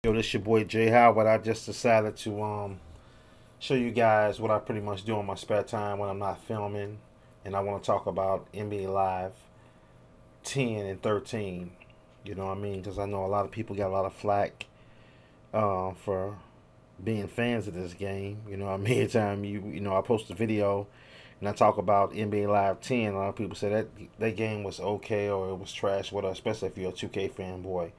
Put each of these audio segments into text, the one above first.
Yo, this your boy Jay Howard. I just decided to show you guys what I pretty much do in my spare time when I'm not filming, and I want to talk about NBA Live 10 and 13. You know what I mean? Because I know a lot of people got a lot of flack for being fans of this game. You know what I mean? Every time I post a video and I talk about NBA Live 10, a lot of people say that game was okay or it was trash, whatever. Especially if you're a 2K fanboy.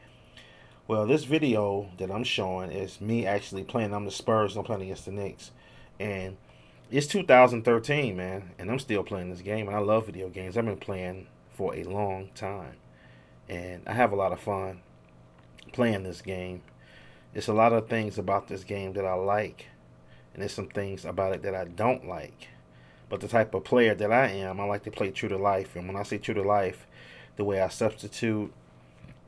Well, this video that I'm showing is me actually playing. I'm the Spurs. I'm playing against the Knicks, and it's 2013, man, and I'm still playing this game. And I love video games. I've been playing for a long time, and I have a lot of fun playing this game. There's a lot of things about this game that I like, and there's some things about it that I don't like. But the type of player that I am, I like to play true to life. And when I say true to life, the way I substitute.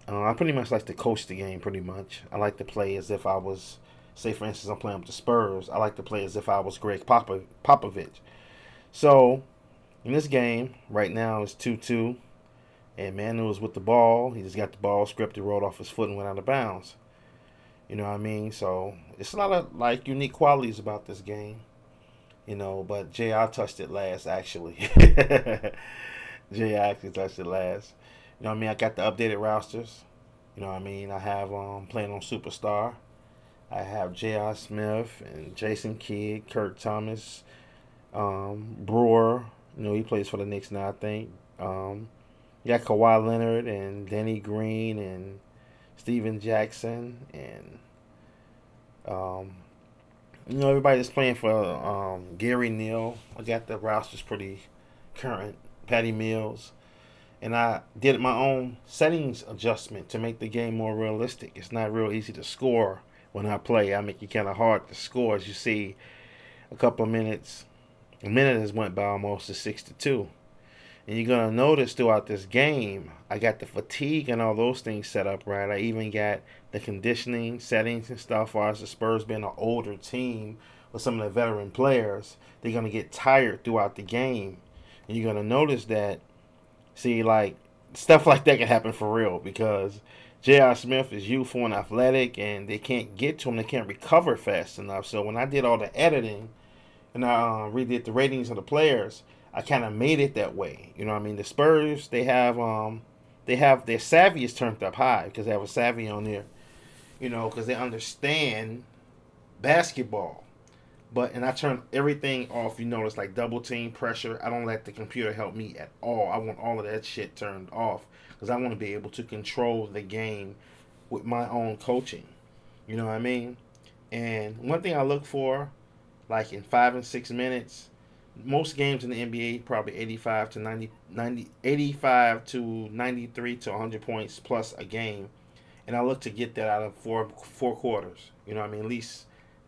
I pretty much like to coach the game pretty much. I like to play as if I was, say for instance, I'm playing with the Spurs. I like to play as if I was Greg Popovich. So, in this game, right now it's 2-2. And Manu was with the ball. He just got the ball scripted, rolled off his foot and went out of bounds. You know what I mean? So, it's a lot of like unique qualities about this game. But J.I. touched it last actually. J.I. actually touched it last. You know what I mean? I got the updated rosters. You know what I mean? I have playing on Superstar. I have J.R. Smith and Jason Kidd, Kirk Thomas, Brewer. He plays for the Knicks now, I think. You got Kawhi Leonard and Danny Green and Steven Jackson and everybody that's playing for Gary Neal. I got the rosters pretty current. Patty Mills. And I did my own settings adjustment to make the game more realistic. It's not real easy to score when I play. I make it kind of hard to score. As you see, a minute has went by almost to 6-2. And you're going to notice throughout this game, I got the fatigue and all those things set up right. I even got the conditioning settings and stuff. As far as the Spurs being an older team with some of the veteran players, they're going to get tired throughout the game. And you're going to notice that. See, like, stuff like that can happen for real because J.R. Smith is youthful and athletic, and they can't get to him. They can't recover fast enough. So when I did all the editing and I redid the ratings of the players, I kind of made it that way. You know what I mean? The Spurs, they have their savvy is turned up high because they have a savvy on there, because they understand basketball. And I turn everything off. You notice, like double team pressure. I don't let the computer help me at all. I want all of that shit turned off because I want to be able to control the game with my own coaching. You know what I mean? And one thing I look for, like in 5 and 6 minutes, most games in the NBA probably 85 to 85 to 93 to 100 points plus a game, and I look to get that out of four quarters. You know what I mean? At least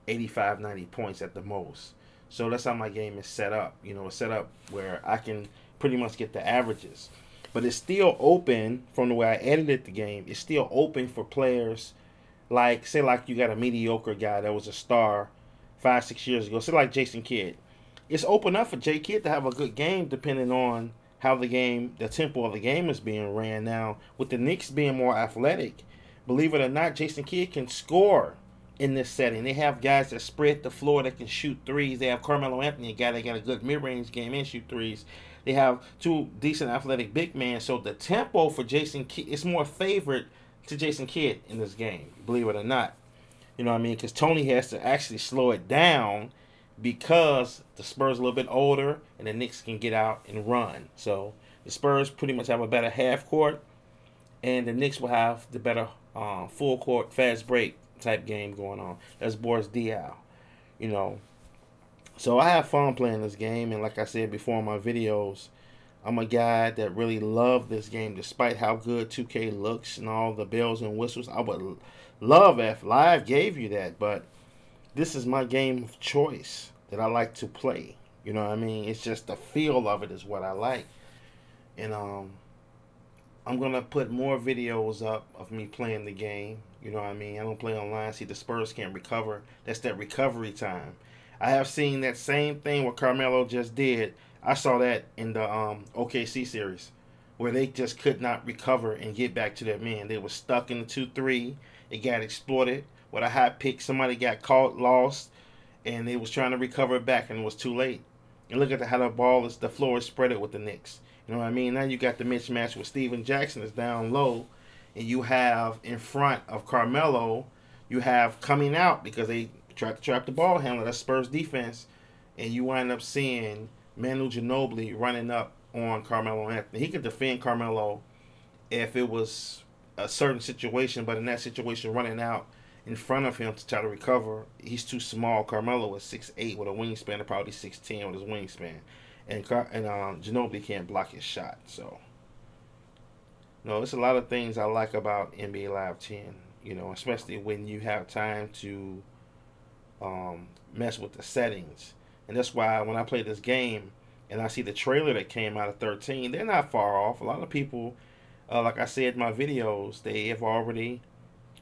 85, 90 points at the most. So that's how my game is set up. It's set up where I can pretty much get the averages. But it's still open from the way I edited the game. It's still open for players like, say like you got a mediocre guy that was a star 5, 6 years ago. Say like Jason Kidd. It's open up for J Kidd to have a good game depending on how the tempo of the game is being ran. Now, with the Knicks being more athletic, believe it or not, Jason Kidd can score in this setting. They have guys that spread the floor that can shoot threes. They have Carmelo Anthony, a guy that got a good mid-range game and shoot threes. They have 2 decent athletic big men. So the tempo for Jason Kidd is more favored to Jason Kidd in this game, believe it or not. You know what I mean? Because Tony has to actually slow it down because the Spurs are a little bit older and the Knicks can get out and run. So the Spurs pretty much have a better half court, and the Knicks will have the better full court fast break type game going on. That's Boris Diaw. So I have fun playing this game, and like I said before in my videos, I'm a guy that really love this game despite how good 2K looks and all the bells and whistles. I would love if Live gave you that, but this is my game of choice that I like to play. You know what I mean? It's just the feel of it is what I like. And I'm going to put more videos up of me playing the game. You know what I mean? I don't play online. See, the Spurs can't recover. That's that recovery time. I have seen that same thing what Carmelo just did. I saw that in the OKC series where they just could not recover and get back to their man. They were stuck in the 2-3. It got exploited. with a high pick. Somebody got caught, lost, and they was trying to recover it back, and it was too late. And look at how the floor is spread it with the Knicks. You know what I mean? Now you got the mismatch with Steven Jackson is down low, and you have in front of Carmelo, you have coming out because they tried to trap the ball handler. That's Spurs defense, and you wind up seeing Manu Ginobili running up on Carmelo Anthony. He could defend Carmelo if it was a certain situation, but in that situation, running out in front of him to try to recover, he's too small. Carmelo is 6'8" with a wingspan of probably 6'10" with his wingspan, and Ginobili can't block his shot. So, no, it's a lot of things I like about NBA Live 10. You know, especially when you have time to mess with the settings, and that's why when I play this game and I see the trailer that came out of 13, they're not far off. A lot of people, like I said in my videos, they have already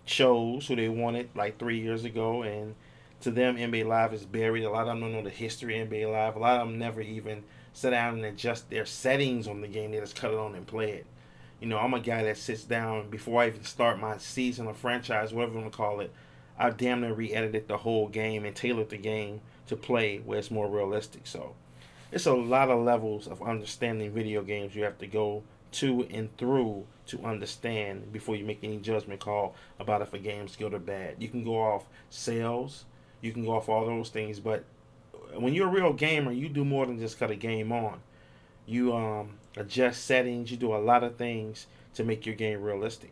chose who they wanted like 3 years ago, and to them NBA Live is buried. A lot of them don't know the history of NBA Live. A lot of them never even sit down and adjust their settings on the game. They just cut it on and play it. You know, I'm a guy that sits down before I even start my season or franchise, whatever you want to call it. I damn near re-edited the whole game and tailored the game to play where it's more realistic. So it's a lot of levels of understanding video games you have to go to and through to understand before you make any judgment call about if a game's good or bad. You can go off sales, you can go off all those things, but when you're a real gamer, you do more than just cut a game on. You adjust settings, you do a lot of things to make your game realistic.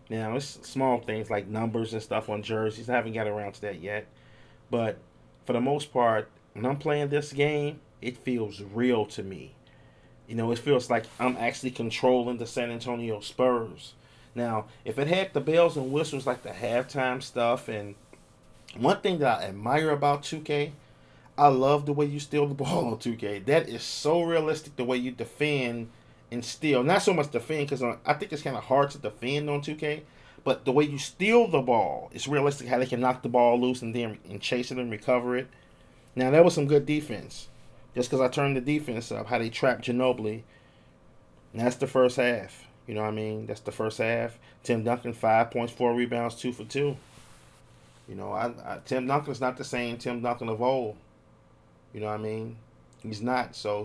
Now, it's small things like numbers and stuff on jerseys. I haven't got around to that yet. But for the most part, when I'm playing this game, it feels real to me. You know, it feels like I'm actually controlling the San Antonio Spurs. Now, if it had the bells and whistles like the halftime stuff, and one thing that I admire about 2K, I love the way you steal the ball on 2K. That is so realistic, the way you defend and steal. Not so much defend, because I think it's kind of hard to defend on 2K, but the way you steal the ball, it's realistic how they can knock the ball loose and then chase it and recover it. Now, that was some good defense. Just because I turned the defense up, how they trapped Ginobili. And that's the first half. You know what I mean? That's the first half. Tim Duncan, 5 points, 4 rebounds, 2 for 2. You know, Tim Duncan's not the same Tim Duncan of old. You know what I mean? He's not. So